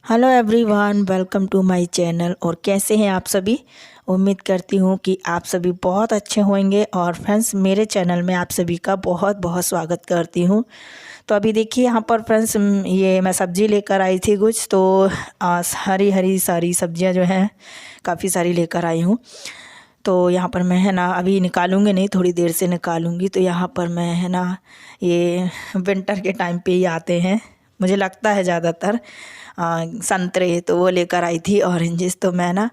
Hello everyone, welcome to my channel. और कैसे हैं आप सभी। उम्मीद करती हूँ कि आप सभी बहुत अच्छे होंगे। और फ्रेंड्स, मेरे चैनल में आप सभी का बहुत बहुत स्वागत करती हूँ। तो अभी देखिए यहाँ पर फ्रेंड्स, ये मैं सब्ज़ी लेकर आई थी कुछ, तो हरी हरी सारी सब्जियाँ जो हैं काफ़ी सारी लेकर आई हूँ। तो यहाँ पर मैं है ना अभी निकालूंगी नहीं, थोड़ी देर से निकालूंगी। तो यहाँ पर मैं है ना ये विंटर के टाइम पे ही आते हैं मुझे लगता है ज़्यादातर। संतरे तो वो लेकर आई थी, ऑरेंजेस तो मैं ना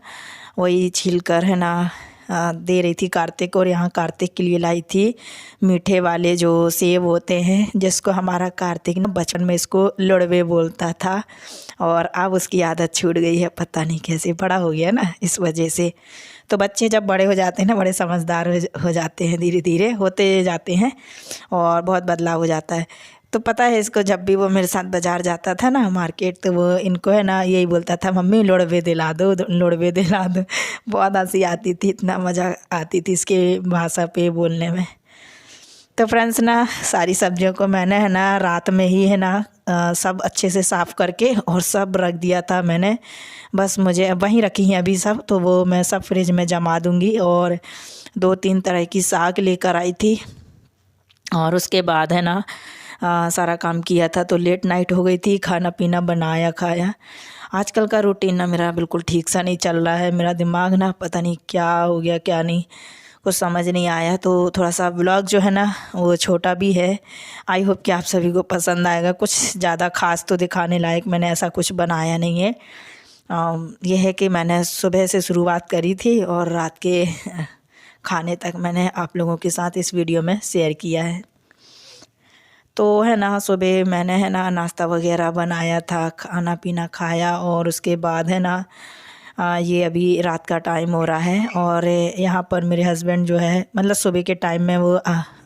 वही छील कर है ना दे रही थी कार्तिक को। और यहाँ कार्तिक के लिए लाई थी मीठे वाले जो सेब होते हैं, जिसको हमारा कार्तिक ना बचपन में इसको लुड़वे बोलता था। और अब उसकी आदत छूट गई है, पता नहीं कैसे, बड़ा हो गया ना इस वजह से। तो बच्चे जब बड़े हो जाते हैं ना, बड़े समझदार हो जाते हैं, धीरे धीरे होते जाते हैं और बहुत बदलाव हो जाता है। तो पता है इसको, जब भी वो मेरे साथ बाज़ार जाता था ना मार्केट, तो वो इनको है ना यही बोलता था, मम्मी लुड़वे दिला दो, लुड़वे दिला दो। बहुत हंसी आती थी, इतना मज़ा आती थी इसके भाषा पे बोलने में। तो फ्रेंड्स ना, सारी सब्जियों को मैंने है ना रात में ही है ना सब अच्छे से साफ़ करके और सब रख दिया था मैंने। बस मुझे वहीं रखी हैं अभी सब, तो वो मैं सब फ्रिज में जमा दूँगी। और 2-3 तरह की साग लेकर आई थी। और उसके बाद है ना सारा काम किया था, तो लेट नाइट हो गई थी, खाना पीना बनाया खाया। आजकल का रूटीन ना मेरा बिल्कुल ठीक सा नहीं चल रहा है। मेरा दिमाग ना पता नहीं क्या हो गया क्या नहीं, कुछ समझ नहीं आया। तो थोड़ा सा व्लॉग जो है ना वो छोटा भी है। आई होप कि आप सभी को पसंद आएगा। कुछ ज़्यादा ख़ास तो दिखाने लायक मैंने ऐसा कुछ बनाया नहीं है। ये है कि मैंने सुबह से शुरुआत करी थी और रात के खाने तक मैंने आप लोगों के साथ इस वीडियो में शेयर किया है। तो है ना सुबह मैंने है ना नाश्ता वगैरह बनाया था, खाना पीना खाया। और उसके बाद है ना ये अभी रात का टाइम हो रहा है। और यहाँ पर मेरे हस्बैंड जो है, मतलब सुबह के टाइम में वो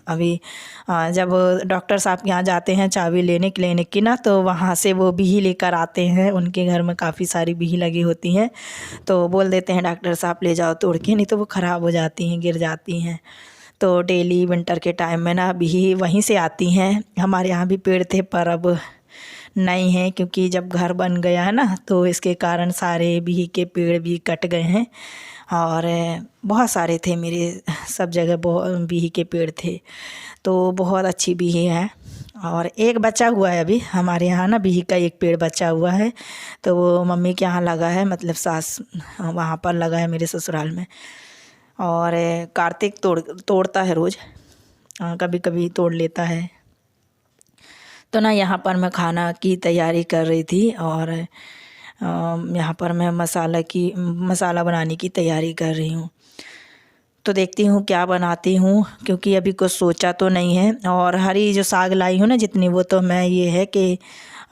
अभी जब डॉक्टर साहब के यहाँ जाते हैं चाबी लेने क्लिनिक की ना, तो वहाँ से वो बिही लेकर आते हैं। उनके घर में काफ़ी सारी बिही लगी होती हैं, तो बोल देते हैं डॉक्टर साहब ले जाओ तोड़ के, नहीं तो वो ख़राब हो जाती हैं, गिर जाती हैं। तो डेली विंटर के टाइम में ना बिही वहीं से आती हैं। हमारे यहाँ भी पेड़ थे पर अब नहीं है, क्योंकि जब घर बन गया है ना, तो इसके कारण सारे बिही के पेड़ भी कट गए हैं। और बहुत सारे थे मेरे, सब जगह बहुत बिही के पेड़ थे। तो बहुत अच्छी बिही है। और एक बचा हुआ है अभी हमारे यहाँ ना, बिही का एक पेड़ बचा हुआ है। तो वो मम्मी के यहाँ लगा है, मतलब सास वहाँ पर लगा है मेरे ससुराल में। और कार्तिक तोड़ता है रोज़, कभी कभी तोड़ लेता है। तो ना यहाँ पर मैं खाना की तैयारी कर रही थी। और यहाँ पर मैं मसाला बनाने की तैयारी कर रही हूँ। तो देखती हूँ क्या बनाती हूँ, क्योंकि अभी कुछ सोचा तो नहीं है। और हरी जो साग लाई हूँ ना जितनी, वो तो मैं ये है कि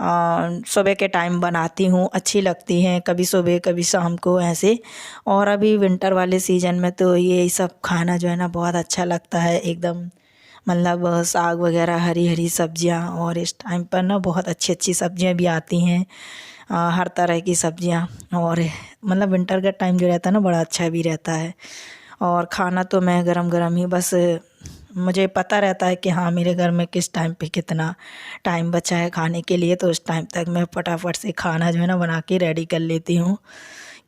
सुबह के टाइम बनाती हूँ, अच्छी लगती हैं, कभी सुबह कभी शाम को ऐसे। और अभी विंटर वाले सीज़न में तो ये सब खाना जो है ना बहुत अच्छा लगता है एकदम, मतलब साग वगैरह, हरी हरी सब्जियाँ। और इस टाइम पर ना बहुत अच्छी अच्छी सब्जियाँ भी आती हैं, हर तरह की सब्जियाँ। और मतलब विंटर का टाइम जो रहता है ना बड़ा अच्छा भी रहता है। और खाना तो मैं गरम गरम ही, बस मुझे पता रहता है कि हाँ मेरे घर में किस टाइम पे कितना टाइम बचा है खाने के लिए, तो उस टाइम तक मैं फटाफट से खाना जो है ना बना के रेडी कर लेती हूँ।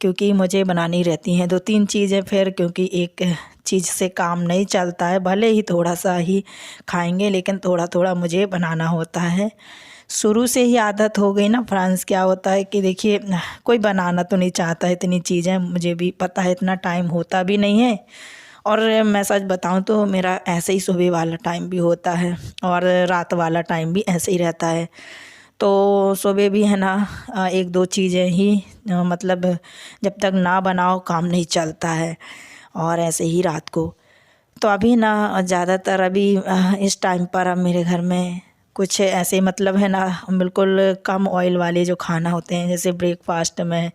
क्योंकि मुझे बनानी रहती हैं 2-3 चीज़ें फिर, क्योंकि एक चीज़ से काम नहीं चलता है। भले ही थोड़ा सा ही खाएंगे, लेकिन थोड़ा थोड़ा मुझे बनाना होता है। शुरू से ही आदत हो गई ना फ्रेंड्स। क्या होता है कि देखिए, कोई बनाना तो नहीं चाहता इतनी चीज़ें, मुझे भी पता है इतना टाइम होता भी नहीं है। और मैं सच बताऊं तो मेरा ऐसे ही सुबह वाला टाइम भी होता है और रात वाला टाइम भी ऐसे ही रहता है। तो सुबह भी है ना 1-2 चीज़ें ही, मतलब जब तक ना बनाओ काम नहीं चलता है। और ऐसे ही रात को। तो अभी ना ज़्यादातर अभी इस टाइम पर अब मेरे घर में कुछ ऐसे, मतलब है ना बिल्कुल कम ऑयल वाले जो खाना होते हैं, जैसे ब्रेकफास्ट में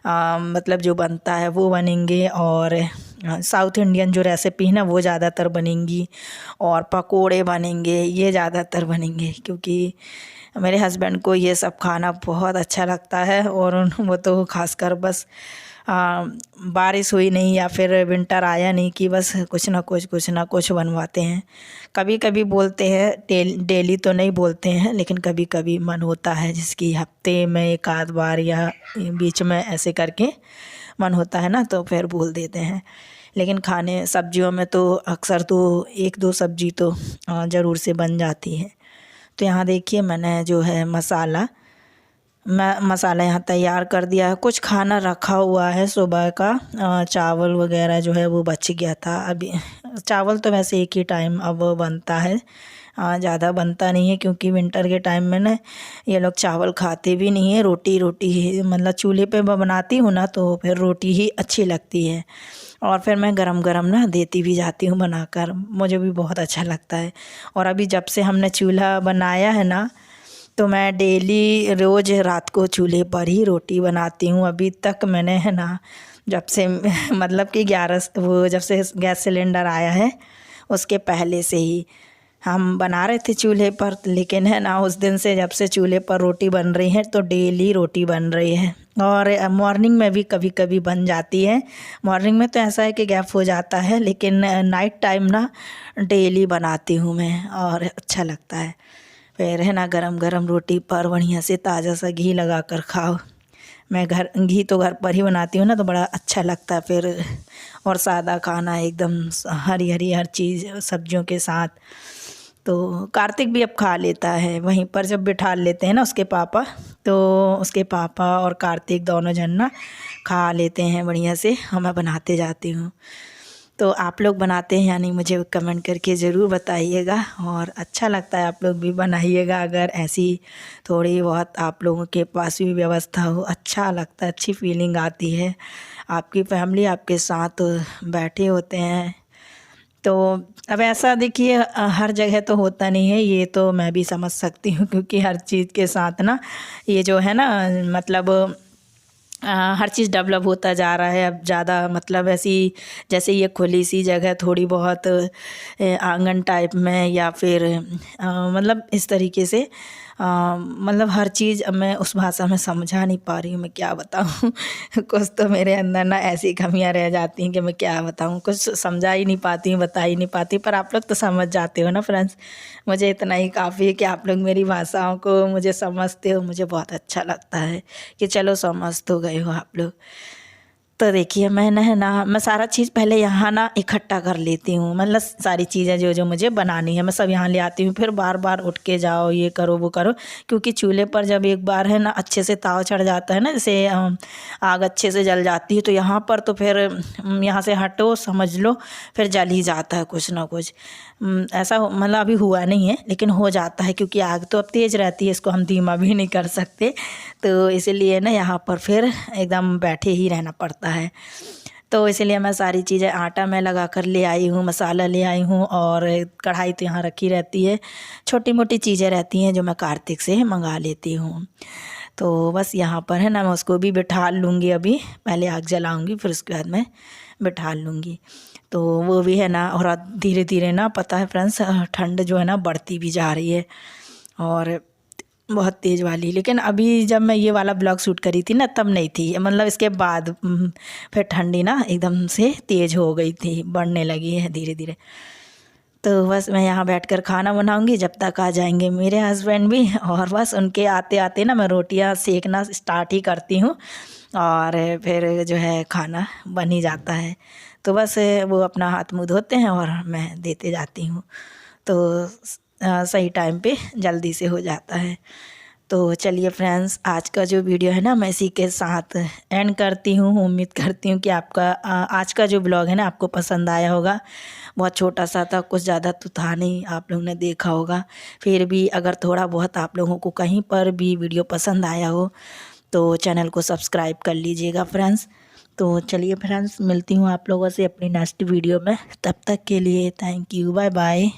मतलब जो बनता है वो बनेंगे। और साउथ इंडियन जो रेसिपी है ना वो ज़्यादातर बनेंगी। और पकोड़े बनेंगे, ये ज़्यादातर बनेंगे, क्योंकि मेरे हस्बैंड को ये सब खाना बहुत अच्छा लगता है। और वो तो खासकर बस बारिश हुई नहीं या फिर विंटर आया नहीं कि बस कुछ ना कुछ बनवाते हैं। कभी कभी बोलते हैं, डेली तो नहीं बोलते हैं, लेकिन कभी कभी मन होता है जिसकी हफ्ते में एक आध बार या बीच में ऐसे करके मन होता है ना, तो फिर बोल देते हैं। लेकिन खाने सब्जियों में तो अक्सर तो एक दो सब्जी तो ज़रूर से बन जाती है। तो यहाँ देखिए मैंने जो है मसाला यहाँ तैयार कर दिया है। कुछ खाना रखा हुआ है सुबह का, चावल वगैरह जो है वो बच गया था। अभी चावल तो वैसे एक ही टाइम अब बनता है, ज़्यादा बनता नहीं है, क्योंकि विंटर के टाइम में ना ये लोग चावल खाते भी नहीं है। रोटी ही मतलब चूल्हे पे बनाती हूँ ना, तो फिर रोटी ही अच्छी लगती है। और फिर मैं गरम गरम ना देती भी जाती हूँ बनाकर, मुझे भी बहुत अच्छा लगता है। और अभी जब से हमने चूल्हा बनाया है ना, तो मैं डेली रोज़ रात को चूल्हे पर ही रोटी बनाती हूँ। अभी तक मैंने है ना, जब से मतलब कि जब से गैस सिलेंडर आया है उसके पहले से ही हम बना रहे थे चूल्हे पर। लेकिन है ना, उस दिन से जब से चूल्हे पर रोटी बन रही है तो डेली रोटी बन रही है। और मॉर्निंग में भी कभी कभी बन जाती है। मॉर्निंग में तो ऐसा है कि गैप हो जाता है, लेकिन नाइट टाइम ना डेली बनाती हूँ मैं, और अच्छा लगता है। फिर है ना, गरम गरम रोटी पर बढ़िया से ताज़ा सा घी लगा कर खाओ। मैं घी तो घर पर ही बनाती हूँ ना, तो बड़ा अच्छा लगता है फिर। और सादा खाना एकदम हरी हरी हर चीज़ सब्जियों के साथ। तो कार्तिक भी अब खा लेता है वहीं पर, जब बिठा लेते हैं ना उसके पापा, तो उसके पापा और कार्तिक दोनों जन ना खा लेते हैं बढ़िया से, और मैं बनाते जाती हूँ। तो आप लोग बनाते हैं या नहीं, मुझे कमेंट करके ज़रूर बताइएगा। और अच्छा लगता है, आप लोग भी बनाइएगा। अगर ऐसी थोड़ी बहुत आप लोगों के पास भी व्यवस्था हो, अच्छा लगता है, अच्छी फीलिंग आती है। आपकी फैमिली आपके साथ बैठे होते हैं। तो अब ऐसा देखिए हर जगह तो होता नहीं है, ये तो मैं भी समझ सकती हूँ, क्योंकि हर चीज़ के साथ ना ये जो है ना, मतलब हर चीज़ डेवलप होता जा रहा है। अब ज़्यादा मतलब ऐसी, जैसे ये खुली सी जगह थोड़ी बहुत आंगन टाइप में, या फिर मतलब इस तरीके से मतलब हर चीज़ अब मैं उस भाषा में समझा नहीं पा रही हूँ, मैं क्या बताऊँ। कुछ तो मेरे अंदर ना ऐसी कमियाँ रह जाती हैं कि मैं क्या बताऊँ, कुछ समझा ही नहीं पाती हूँ, बता ही नहीं पाती। पर आप लोग तो समझ जाते हो ना फ्रेंड्स, मुझे इतना ही काफ़ी है कि आप लोग मेरी भाषाओं को मुझे समझते हो। मुझे बहुत अच्छा लगता है कि चलो समझ तो गए हो आप लोग। तो देखिए मैंने है ना, मैं सारा चीज़ पहले यहाँ ना इकट्ठा कर लेती हूँ। मतलब सारी चीज़ें जो जो मुझे बनानी है मैं सब यहाँ ले आती हूँ। फिर बार बार उठ के जाओ, ये करो वो करो, क्योंकि चूल्हे पर जब एक बार है ना अच्छे से ताव चढ़ जाता है ना, जैसे आग अच्छे से जल जाती है, तो यहाँ पर तो फिर यहाँ से हटो समझ लो, फिर जल ही जाता है कुछ ना कुछ। ऐसा मतलब अभी हुआ नहीं है, लेकिन हो जाता है, क्योंकि आग तो अब तेज़ रहती है, इसको हम धीमा भी नहीं कर सकते। तो इसीलिए ना यहाँ पर फिर एकदम बैठे ही रहना पड़ता है। तो इसीलिए मैं सारी चीज़ें, आटा मैं लगा कर ले आई हूँ, मसाला ले आई हूँ, और कढ़ाई तो यहाँ रखी रहती है। छोटी मोटी चीज़ें रहती हैं जो मैं कार्तिक से मंगा लेती हूँ। तो बस यहाँ पर है ना, मैं उसको भी बिठा लूँगी। अभी पहले आग जलाऊँगी, फिर उसके बाद मैं बिठा लूँगी। तो वो भी है ना, और धीरे धीरे ना, पता है फ्रेंड्स, ठंड जो है ना बढ़ती भी जा रही है, और बहुत तेज़ वाली। लेकिन अभी जब मैं ये वाला ब्लॉग शूट करी थी ना, तब नहीं थी, मतलब इसके बाद फिर ठंडी ना एकदम से तेज़ हो गई थी, बढ़ने लगी है धीरे धीरे। तो बस मैं यहाँ बैठकर खाना बनाऊंगी, जब तक आ जाएंगे मेरे हस्बैंड भी, और बस उनके आते आते ना मैं रोटियाँ सेकना स्टार्ट ही करती हूँ, और फिर जो है खाना बन ही जाता है। तो बस वो अपना हाथ मुँह धोते हैं और मैं देते जाती हूँ, तो सही टाइम पे जल्दी से हो जाता है। तो चलिए फ्रेंड्स, आज का जो वीडियो है ना, मैं इसी के साथ एंड करती हूँ। उम्मीद करती हूँ कि आपका आज का जो ब्लॉग है ना आपको पसंद आया होगा। बहुत छोटा सा था, कुछ ज़्यादा तो था नहीं, आप लोगों ने देखा होगा। फिर भी अगर थोड़ा बहुत आप लोगों को कहीं पर भी वीडियो पसंद आया हो, तो चैनल को सब्सक्राइब कर लीजिएगा फ्रेंड्स। तो चलिए फ्रेंड्स, मिलती हूँ आप लोगों से अपनी नेक्स्ट वीडियो में। तब तक के लिए थैंक यू, बाय बाय।